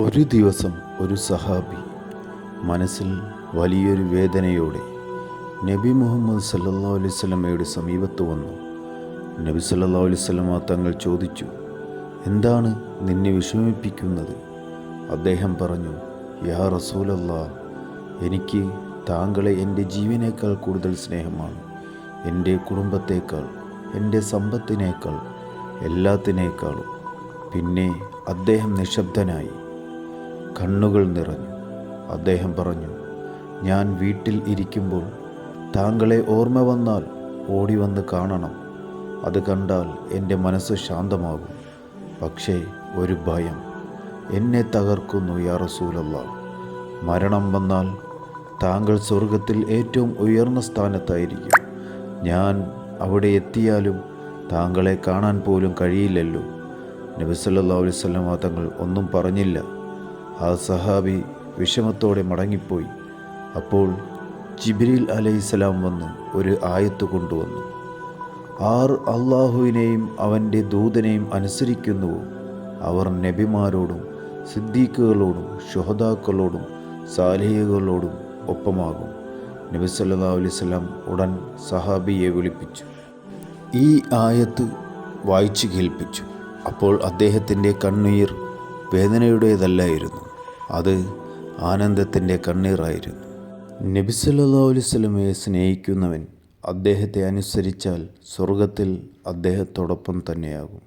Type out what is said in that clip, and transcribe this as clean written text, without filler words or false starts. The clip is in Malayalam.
ഒരു ദിവസം ഒരു സഹാബി മനസ്സിൽ വലിയൊരു വേദനയോടെ നബി മുഹമ്മദ് സല്ലല്ലാഹു അലൈഹി വസല്ലമയുടെ സമീപത്ത് വന്നു. നബി സല്ലല്ലാഹു അലൈഹി വസല്ലമ തങ്ങൾ ചോദിച്ചു, എന്താണ് നിന്നെ വിഷമിപ്പിക്കുന്നത്? അദ്ദേഹം പറഞ്ഞു, യാ റസൂലല്ലാഹ്, എനിക്ക് താങ്കളെ എൻ്റെ ജീവനേക്കാൾ കൂടുതൽ സ്നേഹമാണ്. എൻ്റെ കുടുംബത്തേക്കാൾ, എൻ്റെ സമ്പത്തിനേക്കാൾ, എല്ലാത്തിനേക്കാളും. പിന്നെ അദ്ദേഹം നിശബ്ദനായി, കണ്ണുകൾ നിറഞ്ഞു. അദ്ദേഹം പറഞ്ഞു, ഞാൻ വീട്ടിൽ ഇരിക്കുമ്പോൾ താങ്കളെ ഓർമ്മ വന്നാൽ ഓടി വന്ന് കാണണം. അത് കണ്ടാൽ എൻ്റെ മനസ്സ് ശാന്തമാകും. പക്ഷേ ഒരു ഭയം എന്നെ തകർക്കുന്നു യാ റസൂലല്ലാഹ്. മരണം വന്നാൽ താങ്കൾ സ്വർഗത്തിൽ ഏറ്റവും ഉയർന്ന സ്ഥാനത്തായിരിക്കും. ഞാൻ അവിടെ എത്തിയാലും താങ്കളെ കാണാൻ പോലും കഴിയില്ലല്ലോ. നബി സല്ലല്ലാഹു അലൈഹി വസല്ലം തങ്ങൾ ഒന്നും പറഞ്ഞില്ല. ആ സഹാബി വിഷമത്തോടെ മടങ്ങിപ്പോയി. അപ്പോൾ ജിബ്രീൽ അലൈഹിസ്സലാം വന്ന് ഒരു ആയത്ത് കൊണ്ടുവന്നു. ആർ അള്ളാഹുവിനെയും അവൻ്റെ ദൂതനെയും അനുസരിക്കുന്നുവോ അവർ നബിമാരോടും സിദ്ദീഖുകളോടും ശുഹദാക്കളോടും സാലിഹീകളോടും ഒപ്പമാകും. നബി സല്ലല്ലാഹു അലൈഹി വസല്ലം ഉടൻ സഹാബിയെ വിളിപ്പിച്ചു. ഈ ആയത്ത് വായിച്ചു കേൾപ്പിച്ചു. അപ്പോൾ അദ്ദേഹത്തിൻ്റെ കണ്ണീർ വേദനയുടേതല്ലായിരുന്നു, അത് ആനന്ദത്തിൻ്റെ കണ്ണീറായിരുന്നു. നബി സല്ലല്ലാഹു അലൈഹി വസല്ലമയെ സ്നേഹിക്കുന്നവൻ അദ്ദേഹത്തെ അനുസരിച്ചാൽ സ്വർഗത്തിൽ അദ്ദേഹത്തോടൊപ്പം തന്നെയാകും.